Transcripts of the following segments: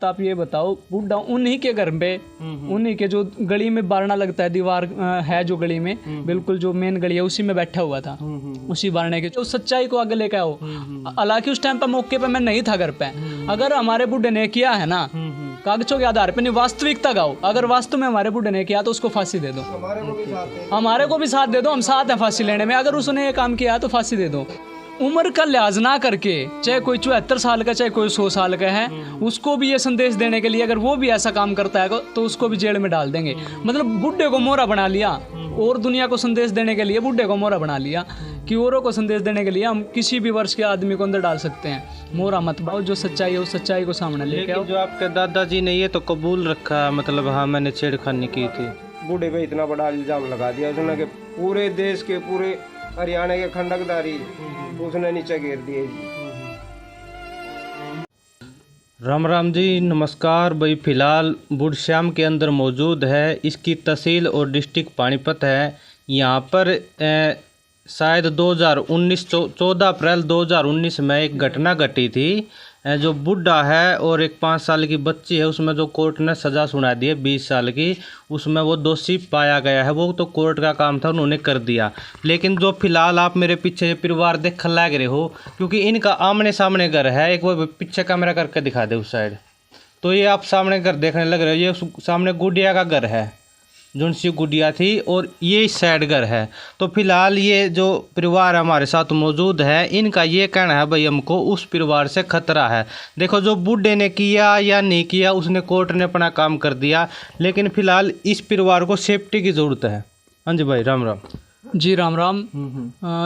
तो आप ये बताओ, बुढ़ा उन्हीं के घर पे, उन्हीं के जो गली में बारना लगता है, दीवार है जो गली में, बिल्कुल जो मेन गली है उसी में बैठा हुआ था, उसी बारने के। तो सच्चाई को आगे लेकर आओ। हालांकि उस टाइम पर मौके पर मैं नहीं था घर पे। अगर हमारे बुढ़े ने किया है ना, कागजों के आधार पर नहीं, वास्तविकता गाओ। अगर वास्तव में हमारे बुढ़े ने किया तो उसको फांसी दे दो। हमारे को भी साथ दे दो, हम साथ हैं फांसी लेने में। अगर उसने ये काम किया तो फांसी दे दो। उम्र का लिहाज ना करके, चाहे कोई 74 साल का, चाहे कोई 100 साल का है, उसको भी ये संदेश देने के लिए अगर वो भी ऐसा काम करता है तो उसको भी जेल में डाल देंगे। मतलब बुढ़े को मोहरा बना लिया, और दुनिया को संदेश देने के लिए बुढ़े को मोहरा बना लिया, कि औरों को संदेश देने के लिए हम किसी भी वर्ष के आदमी को अंदर डाल सकते हैं। मोहरा मत पाओ, जो सच्चाई है उस सच्चाई को सामने लेके आओ। जो आपके दादाजी ने ये तो कबूल रखा, मतलब हाँ मैंने छेड़खानी की थी। बूढ़े पे इतना बड़ा इल्जाम लगा दिया उसने कि पूरे देश के, पूरे हरियाणा के खंडकदारी उसने नीचे घेर दिए जी। राम राम जी, नमस्कार भाई। फिलहाल बुढ़श्याम के अंदर मौजूद है। इसकी तहसील और डिस्ट्रिक्ट पानीपत है। यहाँ पर शायद 14 अप्रैल 2019 में एक घटना घटी थी। जो बुढ़ा है और एक 5 साल की बच्ची है, उसमें जो कोर्ट ने सज़ा सुना दी है 20 साल की, उसमें वो दोषी पाया गया है। वो तो कोर्ट का काम था, उन्होंने कर दिया। लेकिन जो फिलहाल आप मेरे पीछे परिवार देख लग रहे हो, क्योंकि इनका आमने सामने घर है। एक वो पीछे कैमरा करके दिखा दे उस साइड, तो ये आप सामने घर देखने लग रहे हो। ये सामने गुड़िया का घर है, जुनसी गुड़िया थी, और ये इस साइड घर है। तो फिलहाल ये जो परिवार हमारे साथ मौजूद है, इनका ये कहना है भाई हमको उस परिवार से खतरा है। देखो, जो बूढ़े ने किया या नहीं किया, उसने कोर्ट ने अपना काम कर दिया, लेकिन फिलहाल इस परिवार को सेफ्टी की ज़रूरत है। हाँ जी भाई, राम राम जी। राम राम।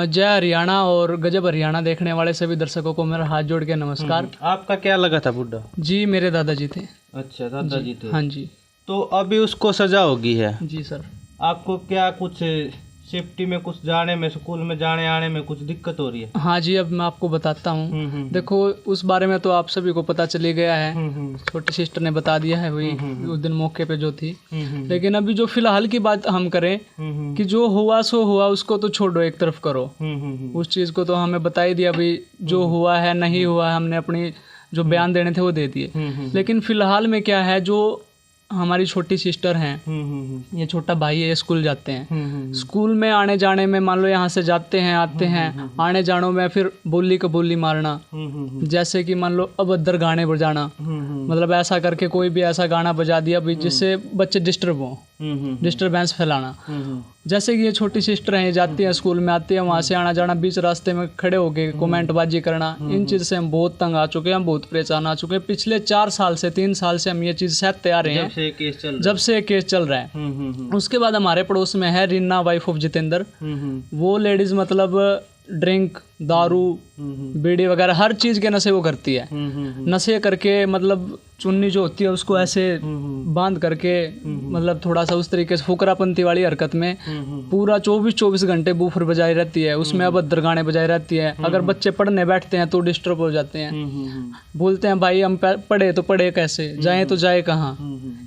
जय हरियाणा और गजब हरियाणा देखने वाले सभी दर्शकों को मेरा हाथ जोड़ के नमस्कार। आपका क्या लगा था बुढ़ा? जी, मेरे दादाजी थे। अच्छा, दादाजी थे। हाँ जी। तो अभी उसको सजा होगी है? जी सर। आपको क्या कुछ सेफ्टी में, कुछ जाने में, स्कूल में जाने आने में कुछ दिक्कत हो रही है? हाँ जी, अब मैं आपको बताता हूँ। देखो, उस बारे में तो आप सभी को पता चली गया है। छोटी सिस्टर ने बता दिया है वही उस दिन मौके पे जो थी। लेकिन अभी जो फिलहाल की बात हम करें, कि जो हुआ सो हुआ, उसको तो छोड़ो, एक तरफ करो। उस चीज़ को तो हमें बता ही दिया भाई, जो हुआ है नहीं हुआ है, हमने अपनी जो बयान देने थे वो दे दिए। लेकिन फिलहाल में क्या है, जो हमारी छोटी सिस्टर हैं, ये छोटा भाई है, स्कूल जाते हैं। स्कूल में आने जाने में, मान लो यहाँ से जाते हैं आते हैं, आने जाने में फिर बोली को बोली मारना, जैसे कि मान लो अभद्र गाने बजाना, मतलब ऐसा करके कोई भी ऐसा गाना बजा दिया भी जिससे बच्चे डिस्टर्ब हों, डिस्टर्बेंस फैलाना। जैसे कि ये छोटी सिस्टर हैं, जाती हैं स्कूल में, आती है, वहाँ से आना जाना, बीच रास्ते में खड़े होके कमेंटबाजी करना, इन चीज़ से हम बहुत तंग आ चुके हैं, हम बहुत परेशान आ चुके हैं। पिछले 4 साल से 3 साल से हम ये चीज़ सहते आ रहे हैं, जब से ये केस चल रहा है। उसके बाद हमारे पड़ोस में है रीना, वाइफ ऑफ जितेंद्र। वो लेडीज मतलब ड्रिंक, दारू, बीड़ी वगैरह हर चीज़ के नशे वो करती है। नशे करके मतलब चुन्नी जो होती है उसको ऐसे बांध करके, मतलब थोड़ा सा उस तरीके से फुकरापंथी वाली हरकत में पूरा 24 घंटे बूफर बजाई रहती है, उसमें अभद्र गाने बजाई रहती है। अगर बच्चे पढ़ने बैठते हैं तो डिस्टर्ब हो जाते हैं, बोलते हैं भाई हम पढ़े तो पढ़े कैसे, जाए तो जाए कहाँ।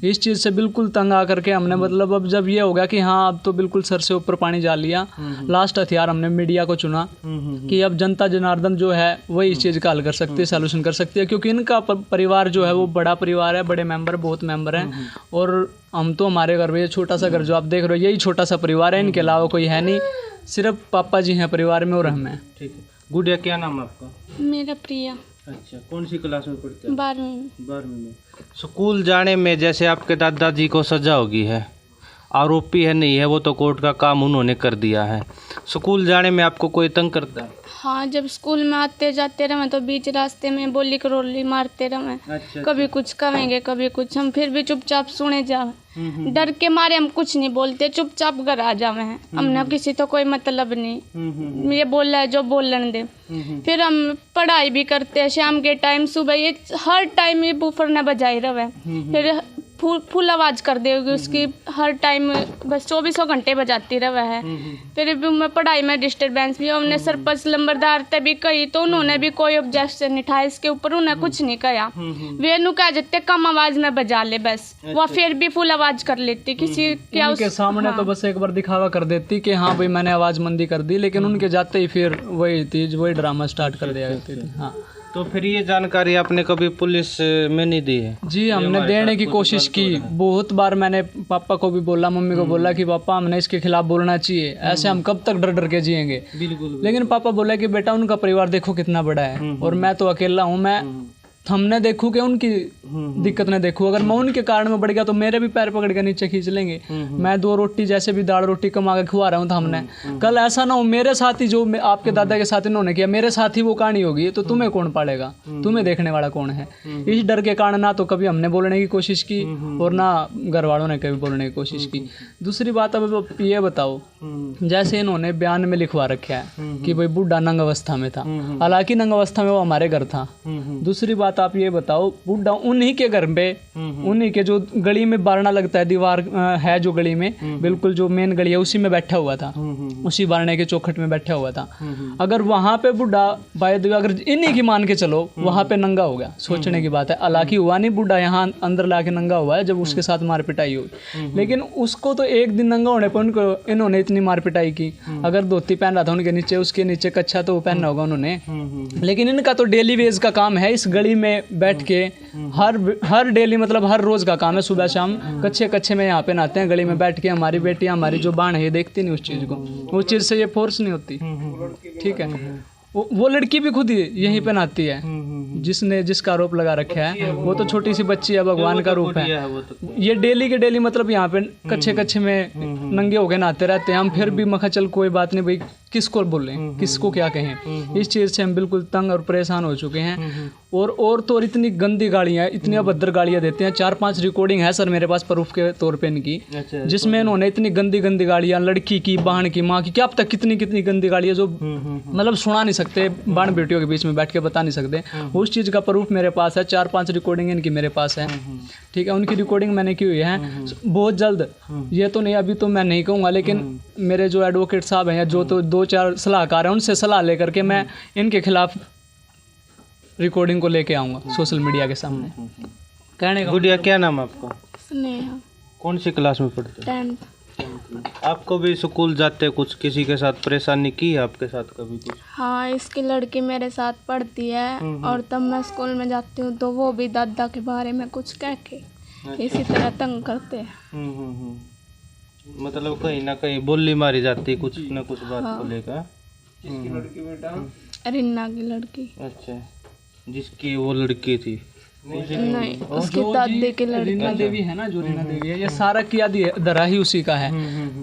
इस चीज़ से बिल्कुल तंग आ करके हमने, मतलब अब जब ये हो गया कि हाँ अब तो बिल्कुल सर से ऊपर पानी जा लिया, लास्ट हथियार हमने मीडिया को चुना कि अब जनता जनार्दन जो है वही इस चीज़ का हल कर सकती है, सॉल्यूशन कर सकती है। क्योंकि इनका परिवार जो है वो बड़ा परिवार है, बड़े मेंबर, बहुत मेंबर हैं, और हम तो हमारे घर में ये छोटा सा घर जो आप देख रहे हो, यही छोटा सा परिवार है, इनके अलावा कोई है नहीं, सिर्फ पापा जी हैं परिवार में और हम हैं। ठीक है। गुड़िया, क्या नाम है आपका? मेरा प्रिया। अच्छा, कौन सी क्लास में पढ़ते हैं? 12वीं में। स्कूल जाने में जैसे आपके दादाजी को सजा होगी है, आरोपी है नहीं है, वो तो कोर्ट का काम उन्होंने कर दिया है। स्कूल जाने में आपको कोई तंग करता है? हाँ, जब स्कूल में आते जाते रहे तो बीच रास्ते में बोली करोली मारते रहे। अच्छा। कभी कुछ कहेंगे, कभी कुछ, हम फिर भी चुपचाप सुने जावे। डर के मारे हम कुछ नहीं बोलते, चुपचाप घर आ जावे हैं। हमने किसी तो कोई मतलब नहीं, ये बोल रहा है जो बोलन दे। फिर हम पढ़ाई भी करते हैं, शाम के टाइम, सुबह, ये हर टाइम ये बूफर न बजाई रहे। फिर फुल आवाज़ कर देगी उसकी, हर टाइम बस 24 घंटे बजाती रहा है। फिर भी मैं पढ़ाई में डिस्टर्बेंस भी, हमने सरपंच लंबरदार तक भी कही तो उन्होंने भी कोई ऑब्जेक्शन नहीं उठाया इसके ऊपर, उन्हें कुछ नहीं कहा। वे नु कह जाते कम आवाज़ में बजा ले बस, वो फिर भी फुल आवाज़ कर लेती किसी क्या उनके सामने। हाँ। तो बस एक बार दिखावा कर देती कि हाँ भाई मैंने आवाज़ मंदी कर दी, लेकिन उनके जाते ही फिर वही चीज़, वही ड्रामा स्टार्ट कर दिया करती थी। हाँ, तो फिर ये जानकारी आपने कभी पुलिस में नहीं दी है? जी हमने देने की कोशिश की, बहुत बार मैंने पापा को भी बोला, मम्मी को बोला कि पापा हमने इसके खिलाफ बोलना चाहिए, ऐसे हम कब तक डर डर के जिएंगे। बिल्कुल। लेकिन पापा बोला कि बेटा उनका परिवार देखो कितना बड़ा है और मैं तो अकेला हूँ, मैं हमने देखूँ कि उनकी दिक्कत न देखूँ, अगर मैं उनके कारण में बढ़ गया तो मेरे भी पैर पकड़ के नीचे खींच लेंगे। मैं 2 रोटी जैसे भी दाल रोटी कमा के खुआ रहा हूँ, तो हमने कल ऐसा ना हो मेरे साथ ही जो आपके दादा के साथ इन्होंने किया मेरे साथ ही वो कहानी होगी, तो तुम्हें कौन पालेगा, तुम्हें देखने वाला कौन है। इस डर के कारण ना तो कभी हमने बोलने की कोशिश की और ना घर वालों ने कभी बोलने की कोशिश की। दूसरी बात अब ये बताओ, जैसे इन्होंने बयान में लिखवा रखा है कि भाई बुढ़ा नंग अवस्था में था, हालांकि नंग अवस्था में वो हमारे घर था। दूसरी बात आप ये बताओ, बुढ़ा उन्हीं के घर पे, उन्हीं के जो गली में बारना लगता है, दीवार है जो गली में बिल्कुल जो मेन गली है उसी में बैठा हुआ था, उसी बारने के चौखट में बैठा हुआ था। अगर वहां पे बुढ़ा बायद अगर इन्हीं की मान के चलो वहां पे नंगा हो गया, सोचने की बात है। हालांकि हुआ नहीं, बुढ़ा यहाँ अंदर लाके नंगा हुआ है जब उसके साथ मार पिटाई हुई, लेकिन उसको तो एक दिन नंगा होने पर उनको इन्होंने इतनी मार पिटाई की। अगर धोती पहन रहा था उनके नीचे, उसके नीचे कच्छा तो वो पहनना होगा उन्होंने, लेकिन इनका तो डेली वेज का काम है इस गली में बैठ के, हर डेली मतलब हर रोज का काम है, सुबह शाम कच्चे कच्चे में यहाँ पे नहाते हैं गली में बैठ के। हमारी बेटियां, हमारी जो बाण है ये देखती नहीं उस चीज़ को, उस चीज़ से ये फोर्स नहीं होती। ठीक है, वो लड़की भी खुद ही यहीं पे नहाती है, जिसका आरोप लगा रखा है, वो तो छोटी सी बच्ची है, भगवान का रूप है। ये डेली के डेली मतलब यहाँ पे कच्चे कच्चे में नंगे हो गए नहाते रहते हैं। हम फिर भी मखा चल कोई बात नहीं भाई, किसको बोलें, किसको क्या कहें, इस चीज़ से हम बिल्कुल तंग और परेशान हो चुके हैं। और तो और इतनी गंदी गाड़ियाँ, इतनी अभद्र गाड़ियाँ देते हैं। 4-5 रिकॉर्डिंग है सर मेरे पास प्रूफ के तौर पे इनकी, जिसमें इन्होंने इतनी गंदी गंदी गाड़ियाँ, लड़की की, बहन की, माँ की, क्या अब तक कितनी कितनी गंदी गाड़ियाँ जो मतलब सुना नहीं सकते, बहन बेटियों के बीच में बैठ के बता नहीं सकते, उस चीज़ का प्रूफ मेरे पास है। 4-5 रिकॉर्डिंग इनकी मेरे पास है। ठीक है, उनकी रिकॉर्डिंग मैंने की हुई है। बहुत जल्द, ये तो नहीं अभी तो मैं नहीं कहूँगा, लेकिन मेरे जो एडवोकेट साहब हैं, जो तो 2-4 सलाहकार हैं, उनसे सलाह लेकर के मैं इनके खिलाफ रिकॉर्डिंग को लेके आऊँगा सोशल मीडिया के सामने। कहने का गुड़िया, क्या नाम है आपका? स्नेहा, कौन सी क्लास में पढ़ते हो? 10th। आपको भी स्कूल जाते कुछ किसी के साथ परेशानी की है आपके साथ कभी कुछ? हाँ, इसकी लड़की मेरे साथ पढ़ती है और तब मैं स्कूल में जाती हूँ तो वो भी दादा के बारे में कुछ कह के इसी तरह तंग करते हैं। मतलब कहीं ना कहीं बोली मारी जाती है कुछ ना कुछ बात को लेकर। रिन्ना की लड़की। अच्छा, जिसकी वो लड़की थी? नहीं, उसकी दादी की लड़की। रीना देवी है ना, जो रीना देवी है, ये सारा किया धरा ही उसी का है।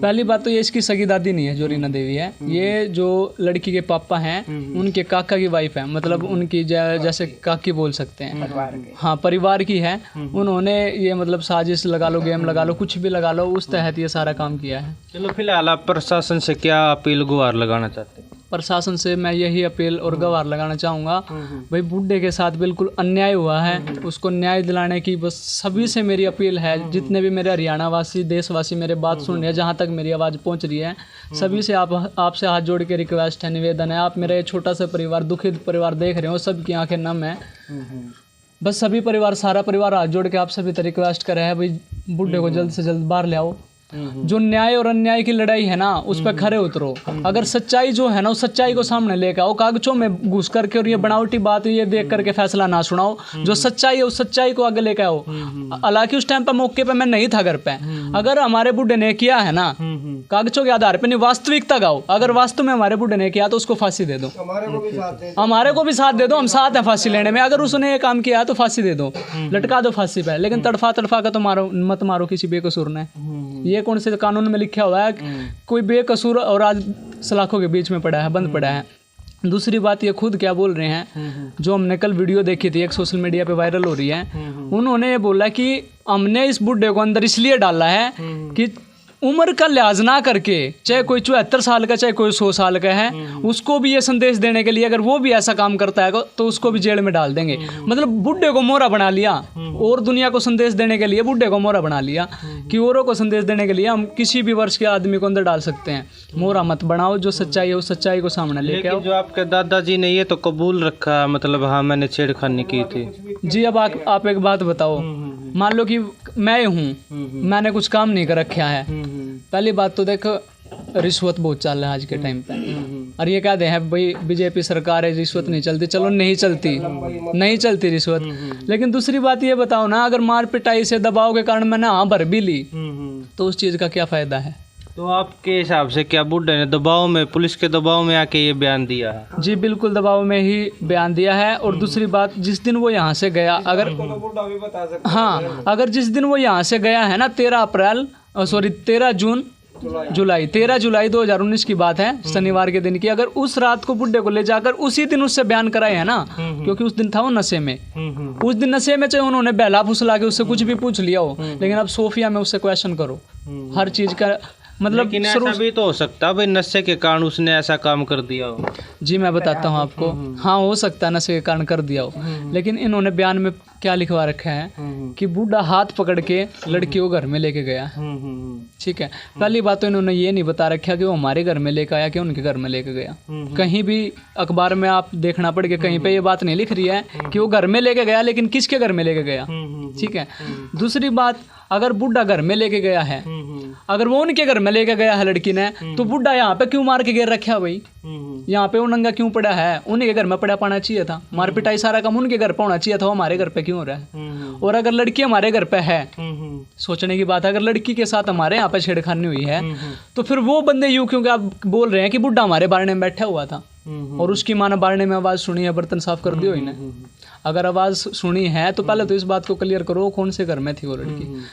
पहली बात तो ये इसकी सगी दादी नहीं है जो रीना देवी है, ये जो लड़की के पापा हैं उनके काका की वाइफ है, मतलब उनकी जैसे काकी बोल सकते हैं, हाँ परिवार की है। उन्होंने ये मतलब साजिश लगा लो, गेम लगा लो, कुछ भी लगा लो, उस तहत ये सारा काम किया है। चलो, फिलहाल आप प्रशासन से क्या अपील गुहार लगाना चाहते हैं? प्रशासन से मैं यही अपील और गुहार लगाना चाहूँगा, भाई बुड्ढे के साथ बिल्कुल अन्याय हुआ है, उसको न्याय दिलाने की बस सभी से मेरी अपील है। जितने भी मेरे हरियाणा वासी, देशवासी मेरे बात सुन रहे हैं, जहाँ तक मेरी आवाज़ पहुँच रही है, सभी से आपसे हाथ जोड़ के रिक्वेस्ट है, निवेदन है। आप मेरा ये छोटा सा परिवार, दुखित परिवार देख रहे हो, सबकी आंखें नम है। बस सभी परिवार, सारा परिवार हाथ जोड़ के आप सभी से रिक्वेस्ट कर रहे हैं, भाई बुड्ढे को जल्द से जल्द बाहर ले आओ। जो न्याय और अन्याय की लड़ाई है ना, उस पर खरे उतरो। अगर सच्चाई जो है ना, उस सच्चाई को सामने लेकर आओ, कागजों में घुस करके और ये बनावटी बात ये देख करके फैसला ना सुनाओ। जो सच्चाई है उस सच्चाई को आगे लेकर आओ। हालांकि उस टाइम पर मौके पे मैं नहीं था घर पे, अगर हमारे बुड्ढे ने किया है ना, कागजों के आधार पर नहीं, वास्तविकता गाओ। अगर वास्तव में हमारे बुड्ढे ने किया तो उसको फांसी दे दो, हमारे को भी साथ दे दो, हम साथ हैं फांसी लेने में। अगर उसने ये काम किया है तो फांसी दे दो, लटका दो फांसी पे, लेकिन तड़फा का तो मारो मत, मारो किसी बेकसूर ने। ये कौन से कानून में लिखा हुआ है कोई बेकसूर और आज सलाखों के बीच में पड़ा है, बंद पड़ा है। दूसरी बात, ये खुद क्या बोल रहे हैं, जो हमने कल वीडियो देखी थी, एक सोशल मीडिया पे वायरल हो रही है, उन्होंने ये बोला कि हमने इस बुड्ढे को अंदर इसलिए डाला है कि उम्र का लिहाज ना करके, चाहे कोई 74 साल का, चाहे कोई 100 साल का है, उसको भी ये संदेश देने के लिए, अगर वो भी ऐसा काम करता है तो उसको भी जेल में डाल देंगे। मतलब बुड्ढे को मोहरा बना लिया, और दुनिया को संदेश देने के लिए बुड्ढे को मोहरा बना लिया कि औरों को संदेश देने के लिए हम किसी भी वर्ष के आदमी को अंदर डाल सकते हैं। मोहरा मत बनाओ, जो सच्चाई है उस सच्चाई को सामने लेके आओ। जो आपके दादाजी ने ये तो कबूल रखा, मतलब हाँ मैंने छेड़खानी की थी। जी, अब आप एक बात बताओ, मान लो कि मैं हूँ, मैंने कुछ काम नहीं कर रखा है। पहली बात तो देखो, रिश्वत बहुत चल रहा है आज के टाइम पे। और ये कहते हैं भाई बीजेपी सरकार है, रिश्वत नहीं चलती। चलो नहीं चलती रिश्वत, लेकिन दूसरी बात ये बताओ ना, अगर मार पिटाई से दबाव के कारण मैंने हाँ भर भी ली तो उस चीज़ का क्या फ़ायदा है? तो आपके हिसाब से क्या बुड्ढे ने दबाव में, पुलिस के दबाव में आके ये बयान दिया है? जी बिल्कुल दबाव में ही बयान दिया है। और दूसरी बात, जिस दिन वो यहाँ से गया, अगर हाँ, अगर जिस दिन वो यहाँ से गया है ना 13 जुलाई 2019 की बात है, शनिवार के दिन की, अगर उस रात को बुड्ढे को ले जाकर उसी दिन उससे बयान कराए है ना, क्योंकि उस दिन था वो नशे में, उस दिन नशे में चाहे उन्होंने बहला फुसला के उससे कुछ भी पूछ लिया हो, लेकिन अब सोफिया में उससे क्वेश्चन करो हर चीज़ का, मतलब लेकिन ऐसा भी तो हो सकता है भाई नशे के कारण उसने ऐसा काम कर दिया हो। जी मैं बताता हूँ आपको, हाँ हो सकता है नशे के कारण कर दिया हो, लेकिन इन्होंने बयान में क्या लिखवा रखा है कि बूढ़ा हाथ पकड़ के लड़की को घर में लेके गया। ठीक है, पहली बात तो इन्होंने ये नहीं बता रखा कि वो हमारे घर में लेके आया कि उनके घर में लेके गया। कहीं भी अखबार में आप देखना पड़ गया, कहीं पे ये बात नहीं लिख रही है कि वो घर में लेके गया, लेकिन किसके घर में लेके गया। ठीक है, दूसरी बात, अगर बूढ़ा घर में लेके गया है, अगर वो उनके घर में लेके गया है लड़की ने, तो बूढ़ा यहाँ पे क्यों मार के गिर रखा भाई? यहाँ पे वो नंगा क्यों पड़ा है? उनके घर में पड़ा पाना चाहिए था, मार पिटाई सारा काम उनके घर पे होना चाहिए था, वो हमारे घर पे क्यों हो रहा है? और अगर लड़की हमारे घर पे है, सोचने की बात है, अगर लड़की के साथ हमारे यहाँ पे छेड़खानी हुई है, तो फिर वो बंदे यूं क्योंकि आप बोल रहे हैं कि बुढ़ा हमारे बारने में बैठा हुआ था और उसकी माँ ने बारने में आवाज़ सुनी है, बर्तन साफ कर दियो इन्हें। अगर आवाज़ सुनी है तो पहले तो इस बात को क्लियर करो कौन से घर में थी वो लड़की।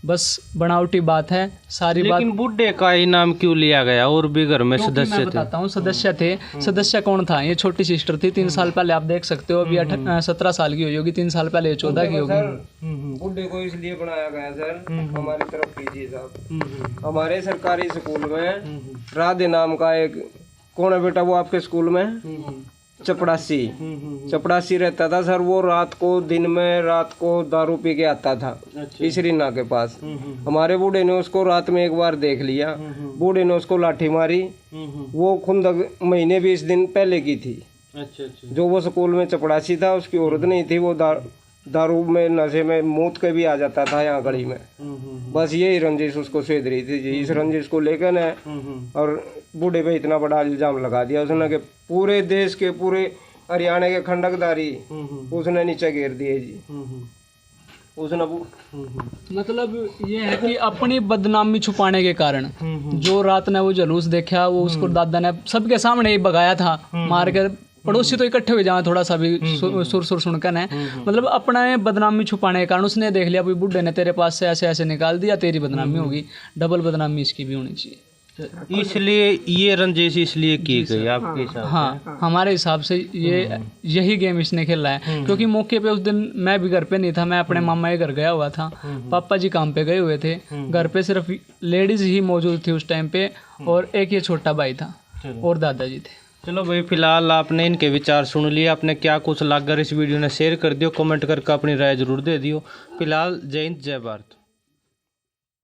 बस बनावटी बात है सारी बात। लेकिन बुड्ढे का ही नाम क्यों लिया गया? और भी घर में सदस्य थे। मैं बताता हूँ, सदस्य थे। सदस्य कौन था? ये छोटी सिस्टर थी, 3 साल पहले, आप देख सकते हो अभी 17 साल की हुई होगी, 3 साल पहले 14 की होगी। बुड्ढे को इसलिए बनाया गया सर, हमारी तरफ कीजिए साहब। हमारे सरकारी स्कूल में राधे नाम का एक, कौन है बेटा वो आपके स्कूल में? चपड़ासी रहता था सर। वो रात को दारू पी के आता था इसरीना के पास। हमारे बूढ़े ने उसको रात में एक बार देख लिया, बूढ़े ने उसको लाठी मारी। वो खुंदक महीने 20 दिन पहले की थी। जो वो स्कूल में चपड़ासी था, उसकी औरत नहीं थी, वो दारू में नशे में मूत के भी आ जाता था यहाँ गली में। बस यही रंजिश उसको सेध रही थी जी। इस रंजिश को लेकर ने और बूढ़े पे इतना बड़ा इल्जाम लगा दिया उसने कि पूरे देश के, पूरे हरियाणा के खंडकदारी उसने नीचे घेर दिए जी। उसने मतलब ये है कि अपनी बदनामी छुपाने के कारण जो रात ने वो जुलूस देखा, वो उसको दादा ने सबके सामने ही भगाया था मार कर। पड़ोसी तो इकट्ठे हो जाए थोड़ा सा भी सुर सुनकर ने, मतलब अपना बदनामी छुपाने के कारण उसने देख लिया भाई बूढ़े ने तेरे पास से ऐसे ऐसे निकाल दिया, तेरी बदनामी होगी, डबल बदनामी इसकी भी होनी चाहिए। इसलिए ये रंजिश इसलिए की गई आपके हिसाब से? हाँ, हमारे हिसाब से यही गेम इसने खेला है। क्योंकि मौके पे उस दिन मैं भी घर पे नहीं था, मैं अपने मामा के घर गया हुआ था, पापा जी काम पे गए हुए थे, घर पे सिर्फ लेडीज ही मौजूद थी उस टाइम पे, और एक ये छोटा भाई था और दादाजी थे। चलो भाई, फिलहाल आपने इनके विचार सुन लिए। आपने क्या कुछ लगा इस वीडियो ने शेयर कर दियो, कमेंट करके अपनी राय जरूर दे दियो। फिलहाल जय हिंद जय भारत।